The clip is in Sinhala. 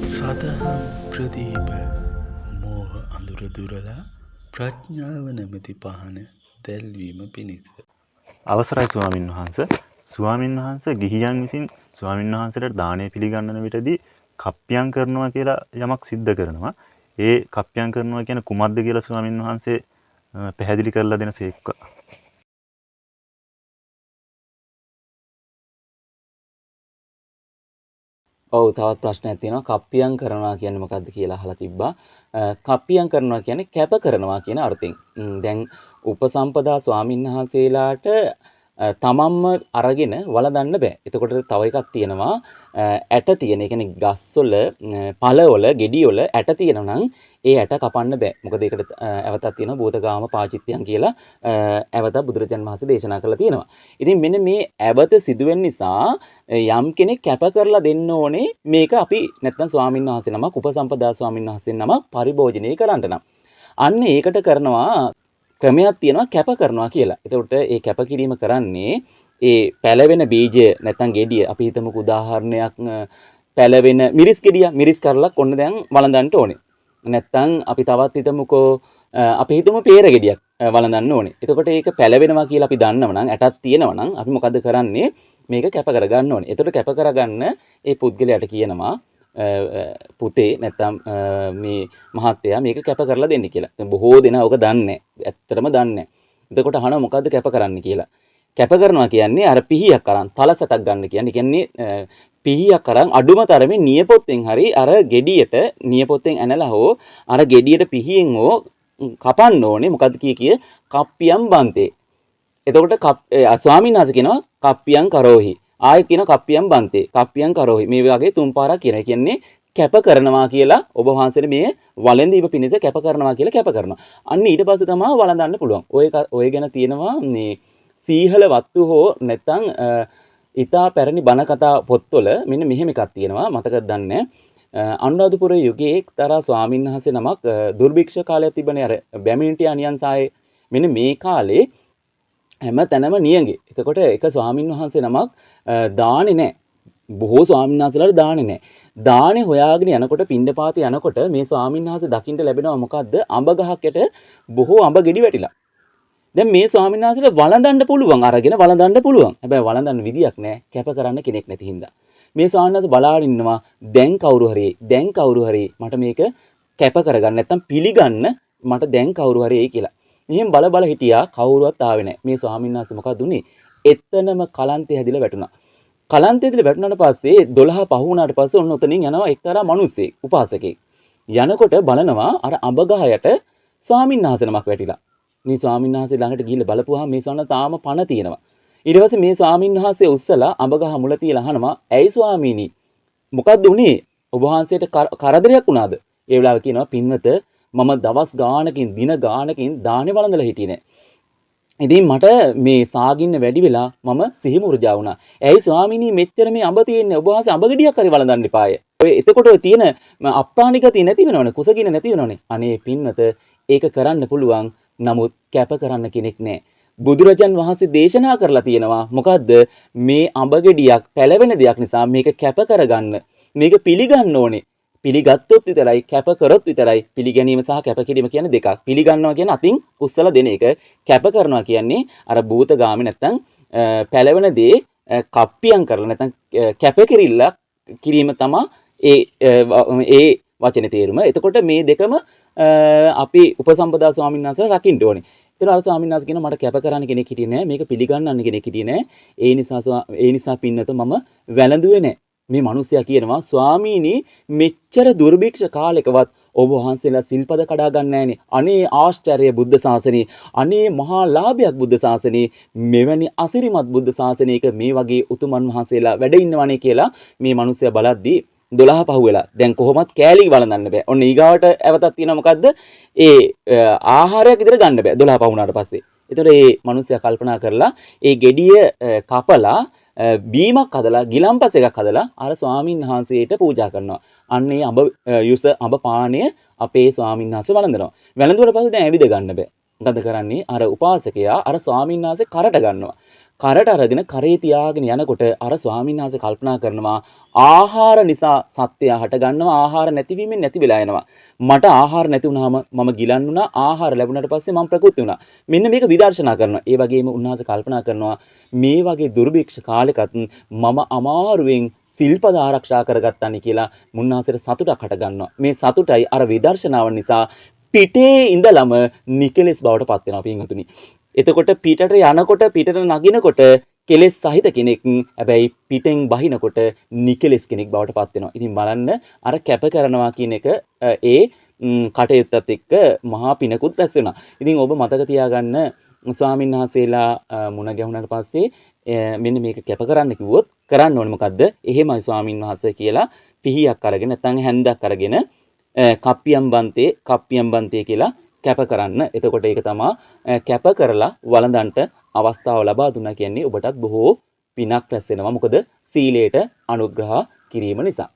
සදහම් ප්‍රදීප මෝහ අඳුර දුරලා ප්‍රඥාව නැමැති පහන දැල්වීම පිණිස. අවසරයි ස්වාමින් වහන්සේ. ස්වාමින් වහන්සේ ගිහියන් විසින් ස්වාමින් වහන්සේට දානය පිළිගන්නන විටදී කප්පියම් කරනවා කියලා යමක් සිද්ධ කරනවා. ඒ කප්පියම් කරනවා කියන කුමක්ද කියලා ස්වාමින් වහන්සේ පැහැදිලි කරලා දෙන සේක්වා. ඔව් තවත් ප්‍රශ්නයක් තියෙනවා කප්පියම් කරනවා කියන්නේ මොකක්ද කියලා අහලා තිබ්බා. කප්පියම් කරනවා කියන්නේ කැප කරනවා කියන අර්ථයෙන්. දැන් උපසම්පදා ස්වාමින්වහන්සේලාට තමන්ම අරගෙන වළඳන්න බෑ. එතකොට තව එකක් තියෙනවා ඇට තියෙන. ඒ කියන්නේ ගස්වල, පළවල, ගෙඩිවල ඇට තියෙනවා නම් ඒ ඇට කපන්න බෑ. මොකද ඒකට ඇවතක් තියෙනවා භූතකාම පාචිත්‍යයන් කියලා ඇවත බුදුරජාන් වහන්සේ දේශනා කරලා තියෙනවා. ඉතින් මෙන්න මේ ඇවත සිදුවෙන නිසා යම් කෙනෙක් කැප කරලා දෙන්න ඕනේ මේක අපි නැත්නම් ස්වාමීන් වහන්සේ නමක් උපසම්පදා ස්වාමීන් වහන්සේ නමක් පරිභෝජනය කරන්න නම්. අන්න ඒකට කරනවා ක්‍රමයක් තියෙනවා කැප කරනවා කියලා. එතකොට ඒ කැප කිරීම කරන්නේ ඒ පැලවෙන බීජය නැත්නම් ගෙඩිය අපි හිතමුකෝ උදාහරණයක් පැලවෙන මිරිස් ගෙඩිය මිරිස් කරලක් ඔන්න දැන් වළඳන්න ඕනේ. නැත්නම් අපි තවත් හිතමුකෝ අපි හිතමු peer ගෙඩියක් වළඳන්න ඕනේ. එතකොට ඒක පැලවෙනවා කියලා අපි දන්නව නම් ඇටක් තියෙනවා නම් අපි මොකද කරන්නේ මේක කැප කරගන්න ඕනේ. එතකොට කැප කරගන්න ඒ පුද්ගලයාට කියනවා පුතේ නැත්නම් මේ මහත්තයා මේක කැප කරලා දෙන්න කියලා. දැන් බොහෝ දෙනා ඔක දන්නේ නැහැ. ඇත්තටම දන්නේ නැහැ. එතකොට අහනවා මොකද්ද කැප කරන්න කියලා. කැප කරනවා කියන්නේ අර පිහියක් අරන් තලසටක් ගන්න කියන්නේ. කියන්නේ පිහියක් අරන් අඩුම තරමේ නියපොත්තෙන් හරි අර ගෙඩියට නියපොත්තෙන් ඇනලා හෝ අර ගෙඩියට පිහියෙන් හෝ කපන්න ඕනේ. මොකද්ද කිය කප්පියම් බන්තේ. එතකොට ස්වාමීන් වහන්සේ කියනවා කප්පියම් කරෝහි. ආයෙත් කියනවා කප්පියම් බන්තේ. කප්පියම් කරෝහි. මේ වගේ තුන් පාරක් කියනවා. කියන්නේ කැප කරනවා කියලා ඔබ වහන්සේට මේ වළඳීම පිණිස කැප කරනවා කියලා කැප කරනවා. අන්න ඊට පස්සේ තමයි වළඳන්න පුළුවන්. ඔය ගැන තියෙනවා මේ සීහල වත්තු හෝ නැත්නම් ඊතා පැරණි බණ කතා පොත්වල මෙන්න මෙහෙම එකක් තියෙනවා. මතකද දන්නේ අනුරාධපුර යුගයේ එක්තරා ස්වාමීන් වහන්සේ නමක් දුර්භික්ෂ කාලයක් තිබුණේ අර බැමිණිටිය අනියන්සායේ. මෙන්න මේ කාලේ හැම තැනම නියඟේ. එතකොට එක ස්වාමින් වහන්සේ නමක් දානේ නැහැ. බොහෝ ස්වාමීන් වහන්සේලාට දානේ නැහැ. දානේ හොයාගෙන යනකොට පින්ඩපාතේ යනකොට මේ ස්වාමීන් වහන්සේ දකින්න ලැබෙනවා මොකද්ද? අඹ ගහකට බොහෝ අඹ ගෙඩි වැටිලා. දැන් මේ ස්වාමීන් වහන්සේට වළඳන්න පුළුවන් අරගෙන වළඳන්න පුළුවන්. හැබැයි වළඳන්න විදියක් නැහැ. කැප කරන්න කෙනෙක් නැති හින්දා. මේ ස්වාමීන් වහන්සේ බලාගෙන ඉන්නවා දැන් කවුරු හරි මට මේක කැප කරගන්න නැත්තම් පිළිගන්න මට දැන් කවුරු හරි එයි කියලා. මෙහෙම බල හිටියා කවුරුවත් ආවේ නැහැ. මේ ස්වාමීන් වහන්සේ මොකද උනේ? එතනම කලන්තේ හැදිලා වැටුණා. කලන්තේ හැදිලා වැටුණාට පස්සේ 12 පහ වුණාට පස්සේ ඔන්න උතනින් යනවා එක්තරා මිනිස්සෙක් උපාසකෙක්. යනකොට බලනවා අර අඹ ගහයට ස්වාමීන් වහන්සේ නමක් වැටිලා. මේ ස්වාමීන් වහන්සේ ළඟට ගිහිල්ලා බලපුවාම මේ ස්වාමීන් තාම පණ තියෙනවා. ඊට පස්සේ මේ ස්වාමීන් වහන්සේ උස්සලා අඹ ගහ මුල තියලා අහනවා ඇයි ස්වාමීනි මොකද්ද උනේ? ඔබ වහන්සේට කරදරයක් වුණාද? ඒ වෙලාව කියනවා පින්වත මම දවස් ගාණකින් දින ගාණකින් දානේ වළඳලා හිටියේ නෑ. ඉතින් මට මේ සාගින්න වැඩි වෙලා මම සිහිමුර්ජා වුණා. ඇයි ස්වාමීනි මෙච්චර මේ අඹ තියෙන්නේ? ඔබ වහන්සේ අඹ ගෙඩියක් හරි වළඳන්න එපාය. ඔය එතකොට ඔය තියෙන අප්‍රාණිකතිය නැති වෙනවනේ. කුසගින්න නැති වෙනවනේ. අනේ පින්වත ඒක කරන්න පුළුවන්. නමුත් කැප කරන්න කෙනෙක් නෑ. බුදුරජාන් වහන්සේ දේශනා කරලා තියෙනවා මොකද්ද මේ අඹ ගෙඩියක් පැලවෙන දෙයක් නිසා මේක කැප කරගන්න. මේක පිළිගන්න ඕනේ. පිළිගත්තොත් විතරයි කැප කරොත් විතරයි පිළිගැනීම සහ කැප කිරීම කියන්නේ දෙකක්. පිළිගන්නවා කියන්නේ අතින් උස්සලා දෙන එක. කැප කරනවා කියන්නේ අර භූතගාමී නැත්තම් පැලවෙන දේ කප්පියම් කරලා නැත්තම් කැප කිරීම තමයි ඒ වචනේ තේරුම. එතකොට මේ දෙකම අපි උපසම්පදා ස්වාමීන් වහන්සේලා රකින්න ඕනේ. ඒතර අර ස්වාමීන් වහන්සේ කියනවා මට කැප කරන්න කෙනෙක් හිටියේ නෑ. මේක පිළිගන්නන්න කෙනෙක් හිටියේ නෑ. ඒ නිසා පින්නත මම වැළඳුවේ නෑ. මේ මිනිසයා කියනවා ස්වාමීනි මෙච්චර දුර්භික්ෂ කාලයකවත් ඔබ වහන්සේලා සිල්පද කඩා ගන්න නැහනේ. අනේ ආශ්චර්ය බුද්ධ ශාසනේ. අනේ මහා ලාභයක් බුද්ධ ශාසනේ. මෙවැනි අසිරිමත් බුද්ධ ශාසනයක මේ වගේ උතුමන් වහන්සේලා වැඩ ඉන්නවනේ කියලා මේ මිනිසයා බලද්දී 12 පහ වෙලා. දැන් කොහොමත් කෑලි වළඳන්න බෑ. ඔන්න ඊගාවට ඇවතක් තියෙනවා මොකද්ද? ඒ ආහාරයක් විතර ගන්න බෑ 12 පහ වුණාට පස්සේ. ඒතර මේ මිනිසයා කල්පනා කරලා ඒ gediya කපලා බීමක් හදලා ගිලම්පස් එකක් හදලා අර ස්වාමින් වහන්සේට පූජා කරනවා. අන්න ඒ අඹ පානය අපේ ස්වාමින් වහන්සේ වළඳනවා. වැළඳුවට පස්සේ දැන් ඇවිද ගන්න බෑ. මොකද කරන්නේ? අර උපාසකයා අර ස්වාමින් වහන්සේ කරට ගන්නවා. කරට අරගෙන කරේ තියාගෙන යනකොට අර ස්වාමීන් වහන්සේ කල්පනා කරනවා ආහාර නිසා සත්‍යය හට ගන්නවා ආහාර නැතිවීමෙන් නැති වෙලා යනවා. මට ආහාර නැති වුනහම මම ගිලන් වුණා ආහාර ලැබුණාට පස්සේ මම ප්‍රකෘති වුණා. මෙන්න මේක විදර්ශනා කරනවා. ඒ වගේම උන්වහන්සේ කල්පනා කරනවා මේ වගේ දුර්භික්ෂ කාලෙකත් මම අමාරුවෙන් සිල්පද ආරක්ෂා කරගත්තානි කියලා මුන්නාසෙට සතුටක් හට ගන්නවා. මේ සතුටයි අර විදර්ශනාව නිසා පිටේ ඉඳලම නිකලස් බවට පත් වෙනවා පින්වතුනි. එතකොට පිටට යනකොට පිටට නගිනකොට කෙලෙස් සහිත කෙනෙක් හැබැයි පිටෙන් බහිනකොට නිකලස් කෙනෙක් බවට පත් වෙනවා. ඉතින් බලන්න අර කැප කරනවා කියන එක ඒ කටයුත්තත් එක්ක මහා පිනකුත් රැස් වෙනවා. ඉතින් ඔබ මතක තියාගන්න ස්වාමීන් වහන්සේලා මුණ ගැහුණාට පස්සේ මෙන්න මේක කැප කරන්න කිව්වොත් කරන්න ඕනේ මොකද්ද? එහෙමයි ස්වාමීන් වහන්සේ කියලා පිහියක් අරගෙන නැත්නම් හැන්දක් අරගෙන කප්පියම් බන්තේ කියලා කැප කරන්න. එතකොට ඒක තමයි කැප කරලා වළඳන්ට අවස්ථාව ලබා දුන්නා කියන්නේ ඔබටත් බොහෝ පිනක් රැස් වෙනවා. මොකද සීලයට අනුග්‍රහ කිරීම නිසා.